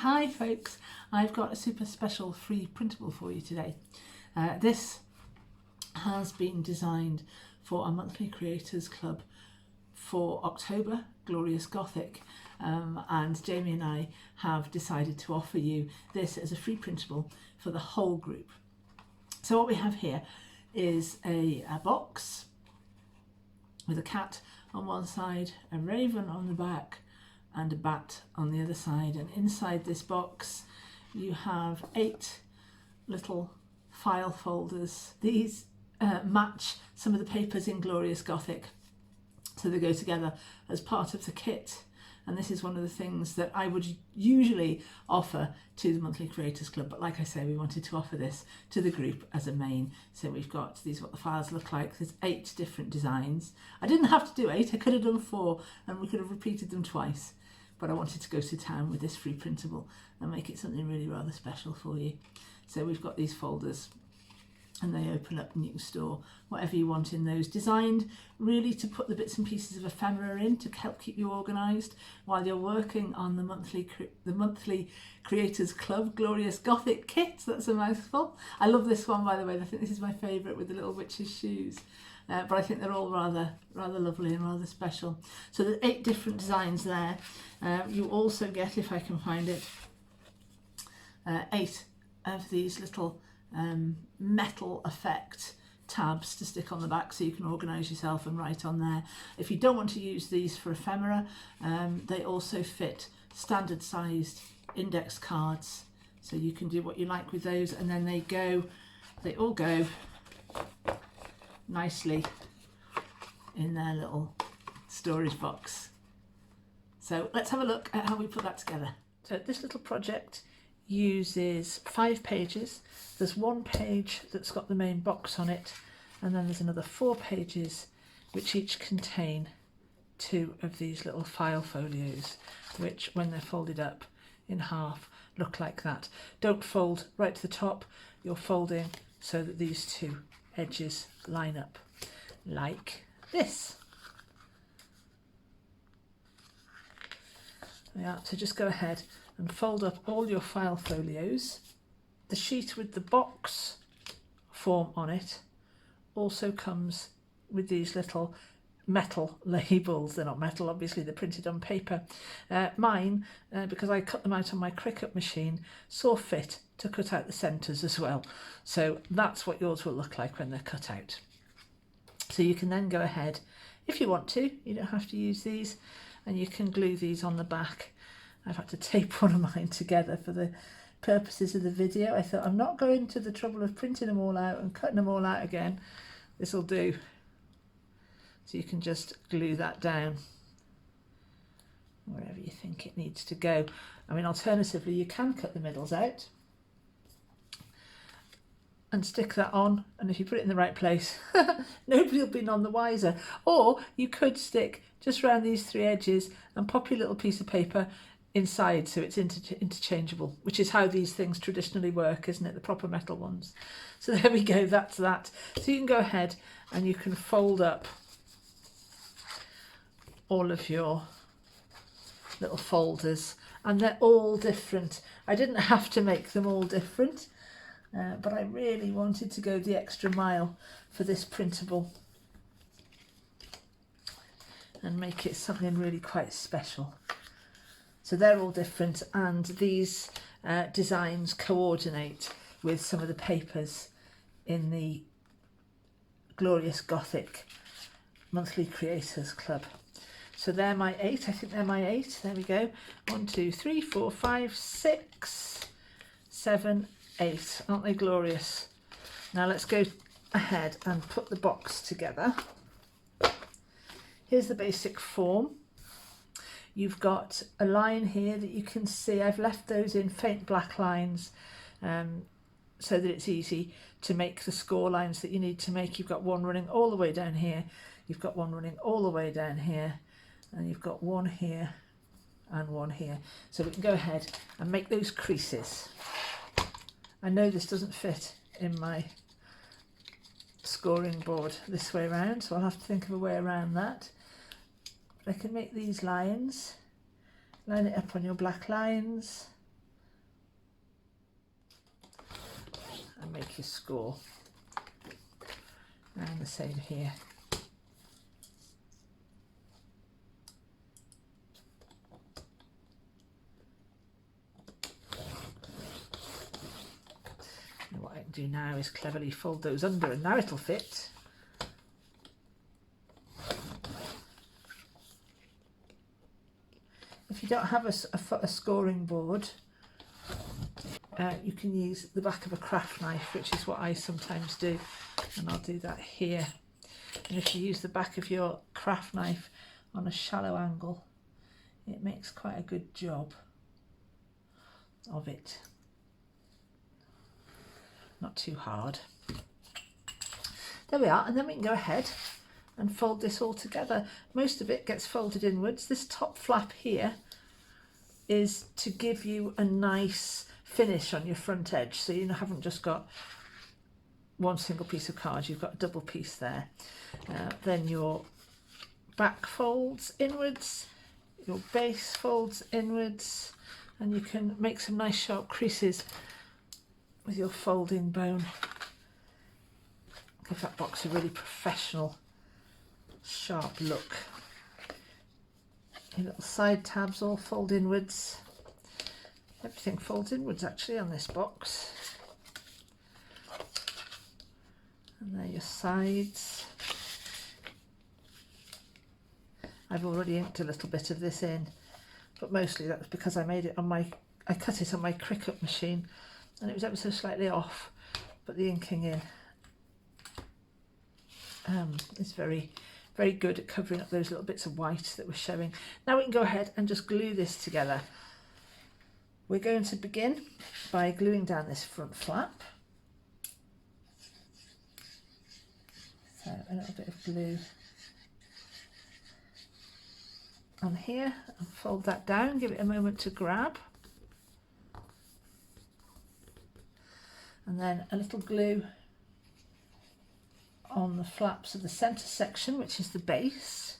Hi folks, I've got a super special free printable for you today. This has been designed for our monthly creators club for October, Glorious Gothic, and Jamie and I have decided to offer you this as a free printable for the whole group. So what we have here is a box with a cat on one side, a raven on the back, and a bat on the other side, and inside this box you have 8 little file folders. These match some of the papers in Glorious Gothic, so they go together as part of the kit, and this is one of the things that I would usually offer to the monthly creators club, but like I say, we wanted to offer this to the group as a main. So we've got these, what the files look like. There's 8 different designs. I didn't have to do 8, I could have done 4 and we could have repeated them twice, but I wanted to go to town with this free printable and make it something really rather special for you. So we've got these folders and they open up and you can store whatever you want in those, designed really to put the bits and pieces of ephemera in to help keep you organised while you're working on the monthly creators club Glorious Gothic kit. That's a mouthful. I love this one, by the way. I think this is my favourite, with the little witch's shoes. But I think they're all rather lovely and rather special. So there's 8 different designs there. You also get, if I can find it, 8 of these little metal effect tabs to stick on the back so you can organise yourself and write on there. If you don't want to use these for ephemera, they also fit standard sized index cards, so you can do what you like with those, and then they all go nicely in their little storage box. So let's have a look at how we put that together. So this little project uses 5 pages. There's 1 page that's got the main box on it, and then there's another 4 pages which each contain 2 of these little file folios, which when they're folded up in half look like that. Don't fold right to the top, you're folding so that these 2 edges line up like this. Yeah, so just go ahead and fold up all your file folios. The sheet with the box form on it also comes with these little metal labels. They're not metal, obviously, they're printed on paper. Mine, because I cut them out on my Cricut machine, saw fit to cut out the centres as well. So that's what yours will look like when they're cut out. So you can then go ahead, if you want to, you don't have to use these, and you can glue these on the back. I've had to tape one of mine together for the purposes of the video. I thought, I'm not going to the trouble of printing them all out and cutting them all out again. This will do. So you can just glue that down wherever you think it needs to go. I mean, alternatively, you can cut the middles out and stick that on, and if you put it in the right place, nobody will be none the wiser. Or you could stick just around these 3 edges and pop your little piece of paper inside so it's interchangeable, which is how these things traditionally work, isn't it? The proper metal ones. So there we go, that's that. So you can go ahead and you can fold up all of your little folders, and they're all different. I didn't have to make them all different, but I really wanted to go the extra mile for this printable and make it something really quite special. So they're all different, and these designs coordinate with some of the papers in the Glorious Gothic Monthly Creators Club. So they're my 8, I think they're my 8, there we go. 1, 2, 3, 4, 5, 6, 7, 8, aren't they glorious? Now let's go ahead and put the box together. Here's the basic form. You've got a line here that you can see. I've left those in faint black lines so that it's easy to make the score lines that you need to make. You've got one running all the way down here, you've got one running all the way down here, and you've got one here and one here. So we can go ahead and make those creases. I know this doesn't fit in my scoring board this way around, so I'll have to think of a way around that. But I can make these lines, line it up on your black lines, and make your score. And the same here. And what I can do now is cleverly fold those under, and now it'll fit. If you don't have a scoring board, you can use the back of a craft knife, which is what I sometimes do, and I'll do that here. And if you use the back of your craft knife on a shallow angle, it makes quite a good job of it. Not too hard. There we are, and then we can go ahead and fold this all together. Most of it gets folded inwards. This top flap here is to give you a nice finish on your front edge, so you haven't just got one single piece of card, you've got a double piece there. Then your back folds inwards, your base folds inwards, and you can make some nice sharp creases with your folding bone. Give that box a really professional, sharp look. Your little side tabs all fold inwards. Everything folds inwards actually on this box. And there your sides. I've already inked a little bit of this in, but mostly that was because I made it on I cut it on my Cricut machine, and it was ever so slightly off, but the inking in is very, very good at covering up those little bits of white that were showing. Now we can go ahead and just glue this together. We're going to begin by gluing down this front flap. So a little bit of glue on here, and fold that down, give it a moment to grab. And then a little glue on the flaps of the centre section, which is the base.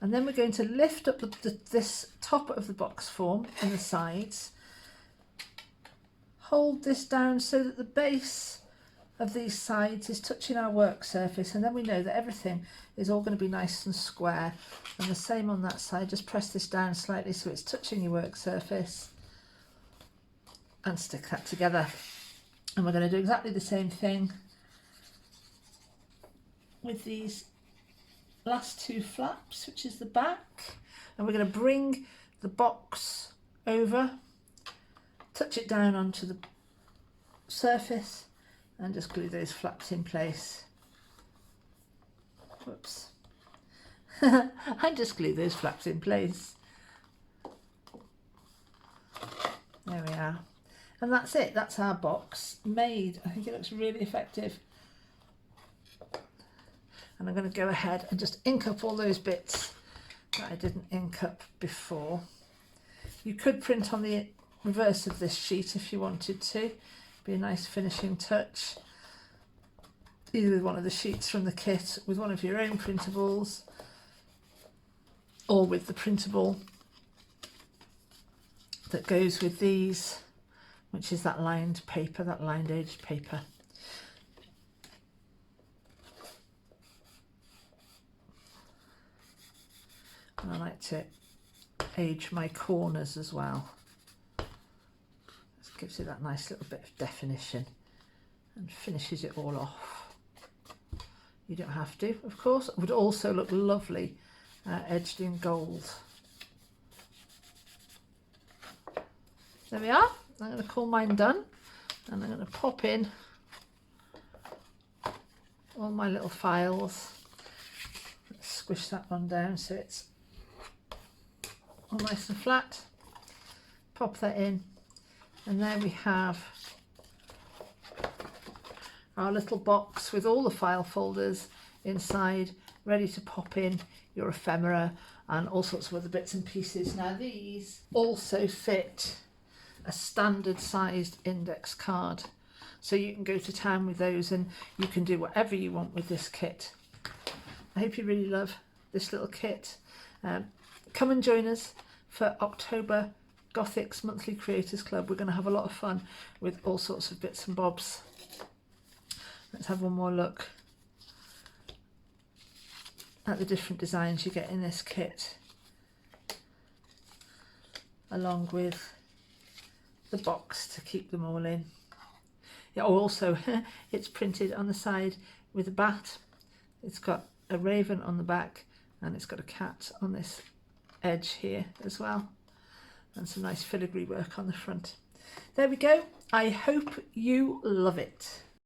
And then we're going to lift up this top of the box form and the sides. Hold this down so that the base of these sides is touching our work surface, and then we know that everything is all going to be nice and square. And the same on that side, just press this down slightly so it's touching your work surface, and stick that together. And we're going to do exactly the same thing with these last two flaps, which is the back, and we're going to bring the box over, touch it down onto the surface, and just glue those flaps in place. Whoops. And just glue those flaps in place. There we are. And that's it. That's our box made. I think it looks really effective. And I'm going to go ahead and just ink up all those bits that I didn't ink up before. You could print on the reverse of this sheet if you wanted to. Be a nice finishing touch, either with one of the sheets from the kit, with one of your own printables, or with the printable that goes with these, which is that lined paper, that lined edged paper. And I like to age my corners as well. Just gives it that nice little bit of definition and finishes it all off. You don't have to, of course. It would also look lovely edged in gold. There we are. I'm going to call mine done, and I'm going to pop in all my little files. Let's squish that one down so it's all nice and flat. Pop that in, and there we have our little box with all the file folders inside, ready to pop in your ephemera and all sorts of other bits and pieces. Now these also fit a standard sized index card, so you can go to town with those and you can do whatever you want with this kit. I hope you really love this little kit. Come and join us for October Gothic's Monthly Creators Club. We're going to have a lot of fun with all sorts of bits and bobs. Let's have one more look at the different designs you get in this kit, along with the box to keep them all in. Yeah, also it's printed on the side with a bat. It's got a raven on the back and it's got a cat on this edge here as well, and some nice filigree work on the front. There we go. I hope you love it.